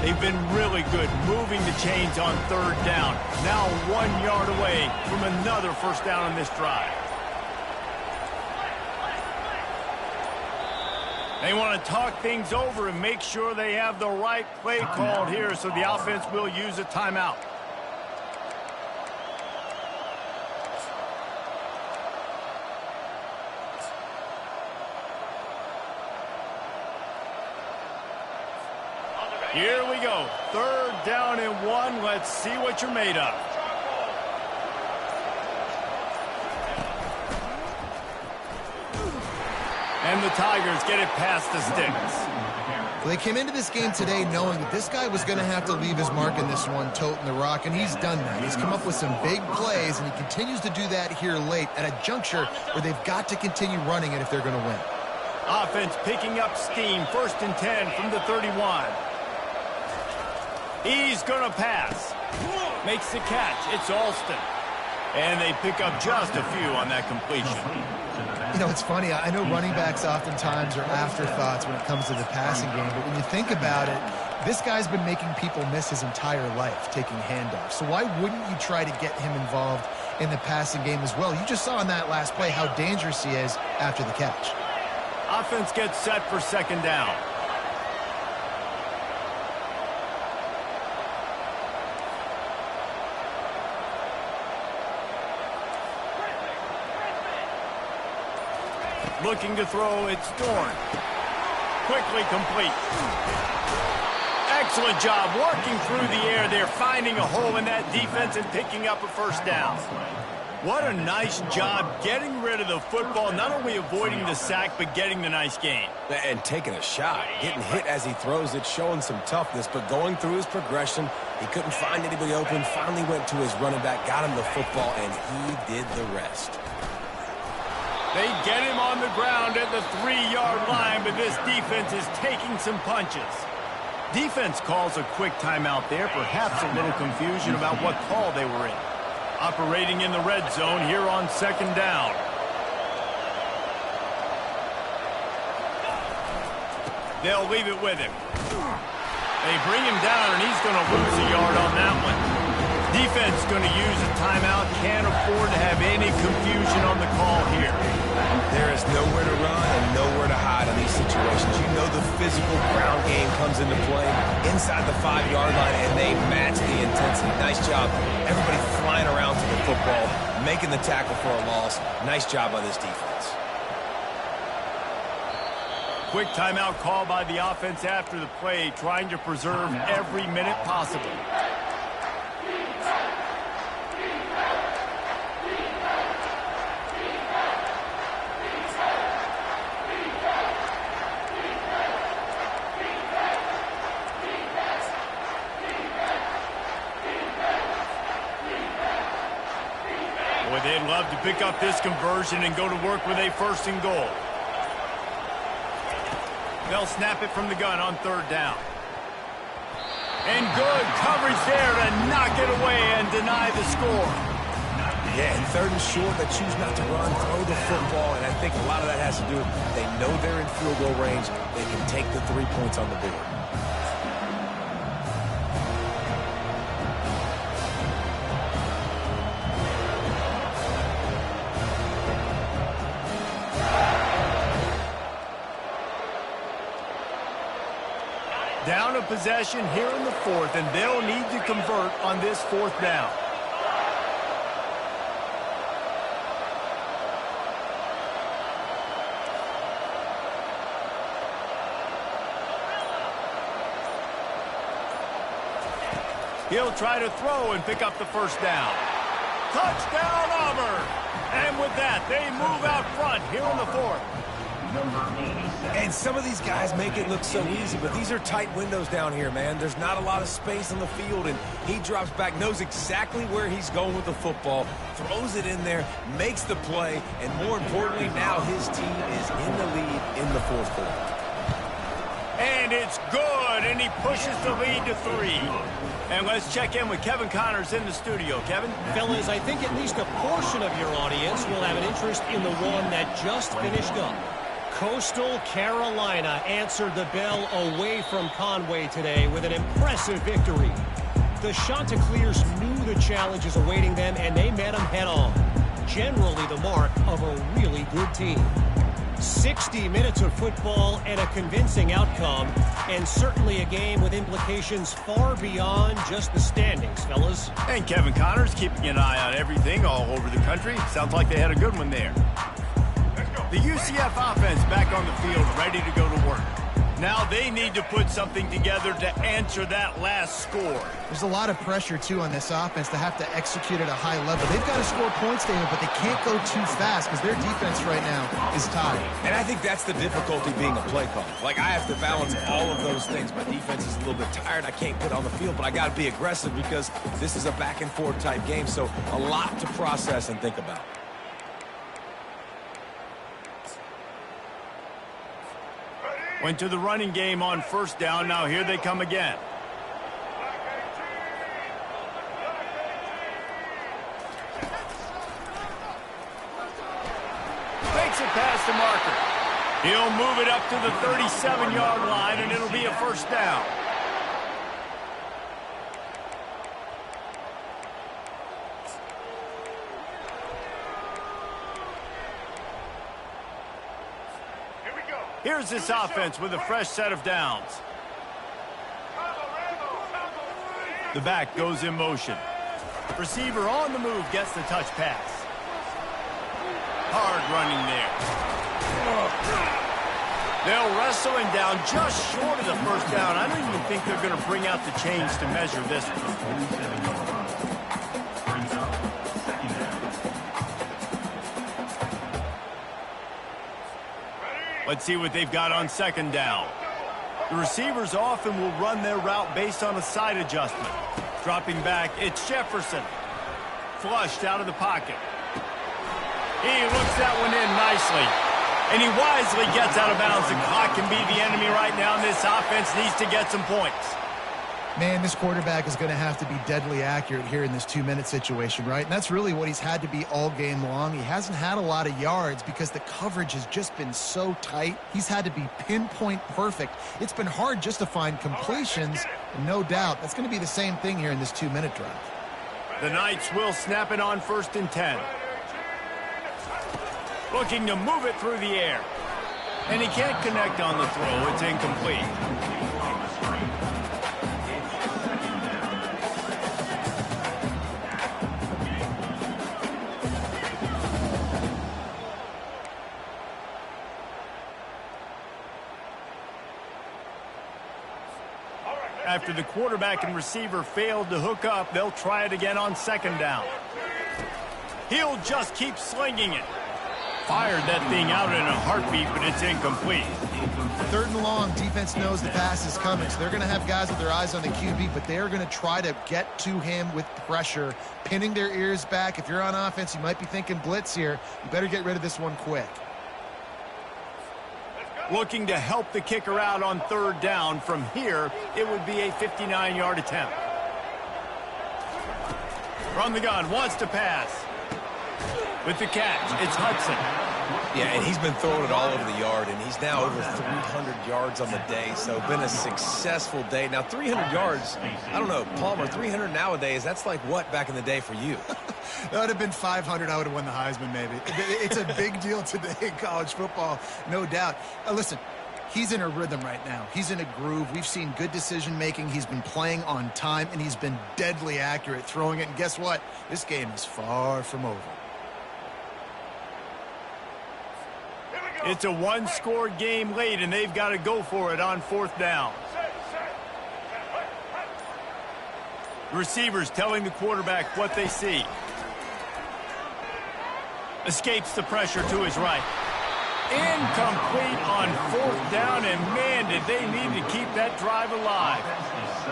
They've been really good moving the chains on 3rd down. Now 1 yard away from another first down on this drive. They want to talk things over and make sure they have the right play called here, so the offense will use a timeout. Here we go. 3rd down and 1. Let's see what you're made of. And the Tigers get it past the sticks. Well, they came into this game today knowing that this guy was going to have to leave his mark in this one, toting the rock, and he's done that. He's come up with some big plays, and he continues to do that here late at a juncture where they've got to continue running it if they're going to win. Offense picking up steam. 1st and 10 from the 31. He's going to pass. Makes the catch. It's Alston. And they pick up just a few on that completion. You know, it's funny. I know running backs oftentimes are afterthoughts when it comes to the passing game, but when you think about it, this guy's been making people miss his entire life taking handoffs. So why wouldn't you try to get him involved in the passing game as well? You just saw in that last play how dangerous he is after the catch. Offense gets set for 2nd down. Looking to throw, it's Thorne. Quickly complete. Excellent job working through the air there, finding a hole in that defense and picking up a first down. What a nice job getting rid of the football, not only avoiding the sack, but getting the nice gain. And taking a shot, getting hit as he throws it, showing some toughness, but going through his progression, he couldn't find anybody open, finally went to his running back, got him the football, and he did the rest. They get him on the ground at the 3-yard line, but this defense is taking some punches. Defense calls a quick timeout there, perhaps a little confusion about what call they were in. Operating in the red zone here on 2nd down. They'll leave it with him. They bring him down, and he's going to lose a yard on that one. Defense going to use a timeout. Can't afford to have any confusion on the call here. There is nowhere to run and nowhere to hide in these situations. You know the physical ground game comes into play inside the 5-yard line, and they match the intensity. Nice job. Everybody flying around to the football, making the tackle for a loss. Nice job by this defense. Quick timeout call by the offense after the play, trying to preserve every minute possible. Boy, they'd love to pick up this conversion and go to work with a 1st and goal. They'll snap it from the gun on 3rd down. And good coverage there to knock it away and deny the score. Yeah, and 3rd and short, they choose not to run, throw the football, and I think a lot of that has to do with they know they're in field goal range. They can take the 3 points on the board. Down a possession here in the 4th, and they'll need to convert on this 4th down. He'll try to throw and pick up the 1st down. Touchdown, Auburn! And with that, they move out front here in the 4th. And some of these guys make it look so easy, but these are tight windows down here, man. There's not a lot of space on the field, and he drops back, knows exactly where he's going with the football, throws it in there, makes the play, and more importantly, now his team is in the lead in the 4th quarter. And it's good, and he pushes the lead to 3. And let's check in with Kevin Connors in the studio. Kevin? Fellas, I think at least a portion of your audience will have an interest in the one that just finished up. Coastal Carolina answered the bell away from Conway today with an impressive victory. The Chanticleers knew the challenges awaiting them, and they met them head-on. Generally the mark of a really good team. 60 minutes of football and a convincing outcome, and certainly a game with implications far beyond just the standings, fellas. And Kevin Connors keeping an eye on everything all over the country. Sounds like they had a good one there. The UCF offense back on the field, ready to go to work. Now they need to put something together to answer that last score. There's a lot of pressure, too, on this offense to have to execute at a high level. They've got to score points, David, but they can't go too fast because their defense right now is tired. And I think that's the difficulty being a play caller. Like, I have to balance all of those things. My defense is a little bit tired. I can't get on the field, but I got to be aggressive because this is a back-and-forth type game, so a lot to process and think about. Went to the running game on 1st down. Now here they come again. Fakes it past the marker. He'll move it up to the 37-yard line, and it'll be a 1st down. Here's this offense with a fresh set of downs. The back goes in motion. Receiver on the move gets the touch pass. Hard running there. They'll wrestle him down just short of the 1st down. I don't even think they're going to bring out the chains to measure this one. Let's see what they've got on second down. The receivers often will run their route based on a side adjustment. Dropping back, it's Jefferson. Flushed out of the pocket. He looks that one in nicely. And he wisely gets out of bounds. The clock can be the enemy right now, and this offense needs to get some points. Man, this quarterback is going to have to be deadly accurate here in this 2-minute situation, right? And that's really what he's had to be all game long. He hasn't had a lot of yards because the coverage has just been so tight. He's had to be pinpoint perfect. It's been hard just to find completions, and no doubt that's going to be the same thing here in this 2-minute drive. The Knights will snap it on 1st and 10. Looking to move it through the air. And he can't connect on the throw. It's incomplete. After the quarterback and receiver failed to hook up, they'll try it again on second down. He'll just keep slinging it. Fired that thing out in a heartbeat, but it's incomplete. 3rd and long, defense knows the pass is coming, so they're going to have guys with their eyes on the QB, but they're going to try to get to him with pressure, pinning their ears back. If you're on offense, you might be thinking blitz here. You better get rid of this one quick. Looking to help the kicker out on 3rd down. From here, it would be a 59-yard attempt. From the gun, wants to pass. With the catch, it's Hudson. Yeah, and he's been throwing it all over the yard, and he's now over 300 yards on the day, so been a successful day. Now, 300 yards, I don't know, Palmer, 300 nowadays, that's like what back in the day for you? That would have been 500. I would have won the Heisman, maybe. It's a big deal today in college football, no doubt. Listen, he's in a rhythm right now. He's in a groove. We've seen good decision-making. He's been playing on time, and he's been deadly accurate throwing it. And guess what? This game is far from over. It's a one-score game late, and they've got to go for it on 4th down. Receivers telling the quarterback what they see. Escapes the pressure to his right. Incomplete on 4th down, and man, did they need to keep that drive alive.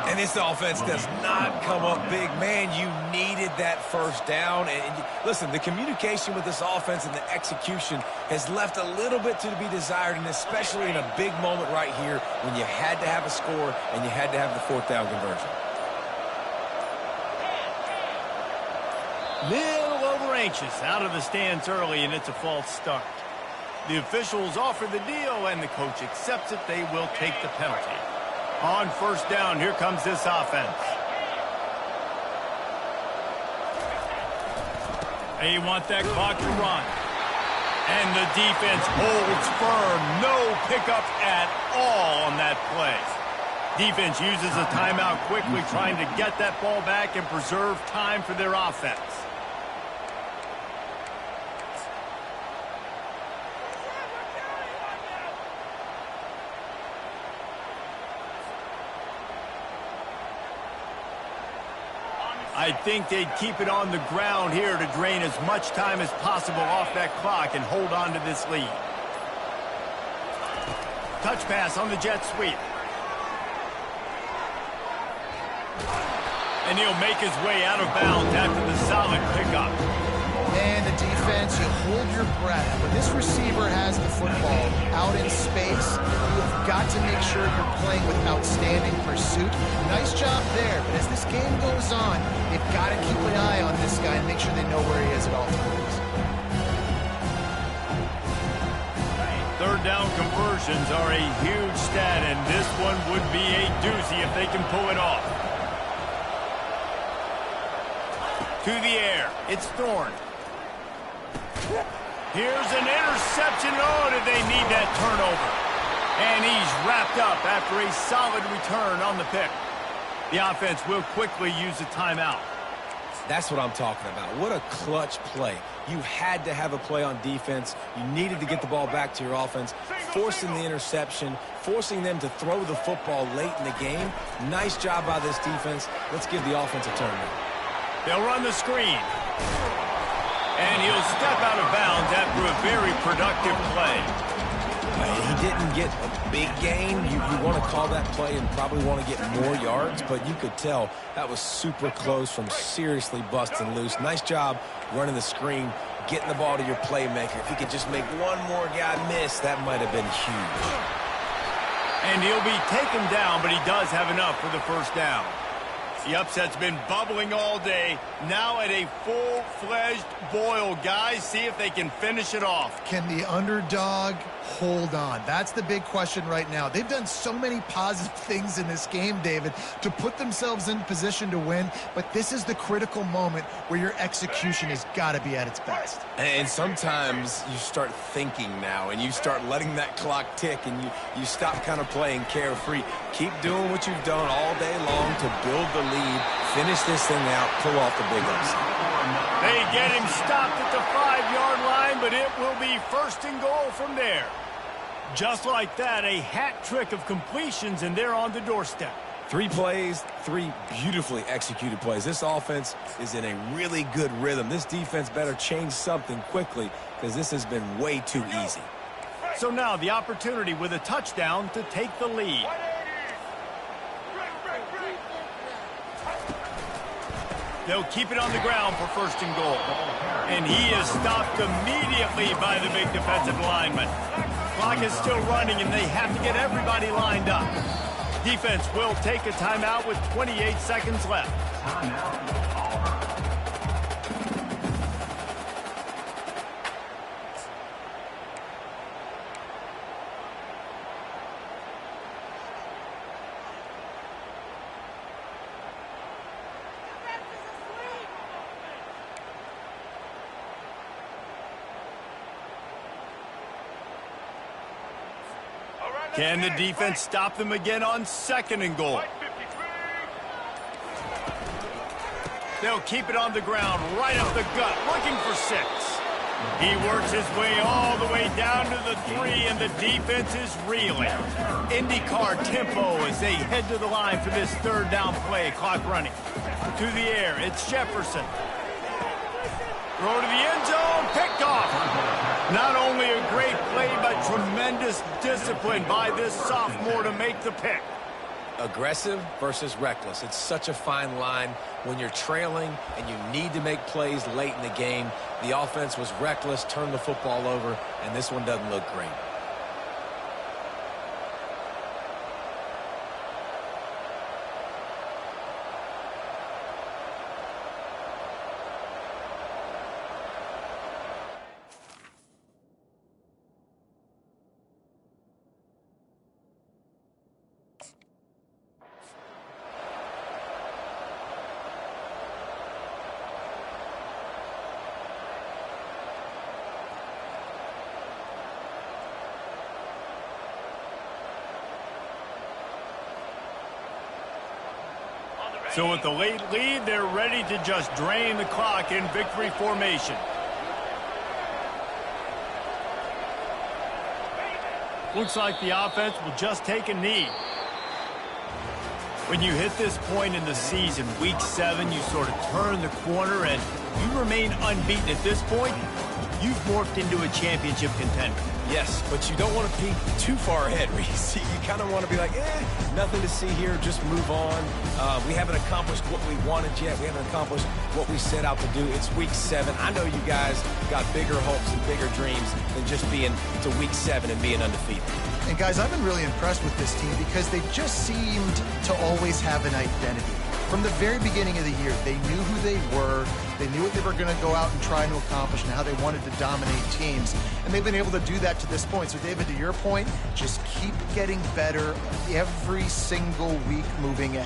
And this offense does not come up big. Man, you needed that 1st down. And listen, the communication with this offense and the execution has left a little bit to be desired, and especially in a big moment right here when you had to have a score and you had to have the 4th down conversion. Little over-anxious out of the stands early, and it's a false start. The officials offer the deal, and the coach accepts it. They will take the penalty. On 1st down, here comes this offense. They want that clock to run. And the defense holds firm. No pickup at all on that play. Defense uses a timeout quickly, trying to get that ball back and preserve time for their offense. I think they'd keep it on the ground here to drain as much time as possible off that clock and hold on to this lead. Touch pass on the jet sweep. And he'll make his way out of bounds after the solid pickup. And the defense, you hold your breath. When this receiver has the football out in space, you've got to make sure you're playing with outstanding pursuit. Nice job there, but as this game goes on, they've got to keep an eye on this guy and make sure they know where he is at all times. 3rd down conversions are a huge stat, and this one would be a doozy if they can pull it off. To the air, it's Thorne. Here's an interception. Oh, did they need that turnover? And he's wrapped up after a solid return on the pick. The offense will quickly use a timeout. That's what I'm talking about. What a clutch play. You had to have a play on defense. You needed to get the ball back to your offense, forcing the interception, forcing them to throw the football late in the game. Nice job by this defense. Let's give the offense a turn now. They'll run the screen. And he'll step out of bounds after a very productive play. He didn't get a big gain. You want to call that play and probably want to get more yards, but you could tell that was super close from seriously busting loose. Nice job running the screen, getting the ball to your playmaker. If he could just make one more guy miss, that might have been huge. And he'll be taken down, but he does have enough for the first down. The upset's been bubbling all day. Now at a full-fledged boil. Guys, see if they can finish it off. Can the underdog hold on? That's the big question right now. They've done so many positive things in this game, David, to put themselves in position to win, but this is the critical moment where your execution has got to be at its best. And sometimes you start thinking now, and you start letting that clock tick, and you stop kind of playing carefree. Keep doing what you've done all day long to build the lead, finish this thing out, pull off the big upset. They get him stopped at the 5-yard line, but it will be first and goal from there. Just like that, a hat trick of completions, and they're on the doorstep. 3 plays, 3 beautifully executed plays. This offense is in a really good rhythm. This defense better change something quickly because this has been way too easy. So now the opportunity with a touchdown to take the lead. They'll keep it on the ground for first and goal. And he is stopped immediately by the big defensive lineman. Clock is still running, and they have to get everybody lined up. Defense will take a timeout with 28 seconds left. Can the defense stop them again on second and goal? They'll keep it on the ground, right up the gut, looking for 6. He works his way all the way down to the 3, and the defense is reeling. IndyCar tempo as they head to the line for this third down play. Clock running. To the air, it's Jefferson. Throw to the end zone, picked off. Not only a great play, but tremendous discipline by this sophomore to make the pick. Aggressive versus reckless. It's such a fine line when you're trailing and you need to make plays late in the game. The offense was reckless, turned the football over, and this one doesn't look great. So with the late lead, they're ready to just drain the clock in victory formation. Looks like the offense will just take a knee. When you hit this point in the season, week 7, you sort of turn the corner and you remain unbeaten at this point. You've morphed into a championship contender. Yes, but you don't want to peek too far ahead, Reese. You kind of want to be like, nothing to see here, just move on. We haven't accomplished what we wanted yet. We haven't accomplished what we set out to do. It's week 7. I know you guys got bigger hopes and bigger dreams than just being to week 7 and being undefeated. And guys, I've been really impressed with this team because they just seemed to always have an identity. From the very beginning of the year, they knew who they were, they knew what they were going to go out and try to accomplish and how they wanted to dominate teams. And they've been able to do that to this point. So, David, to your point, just keep getting better every single week moving ahead.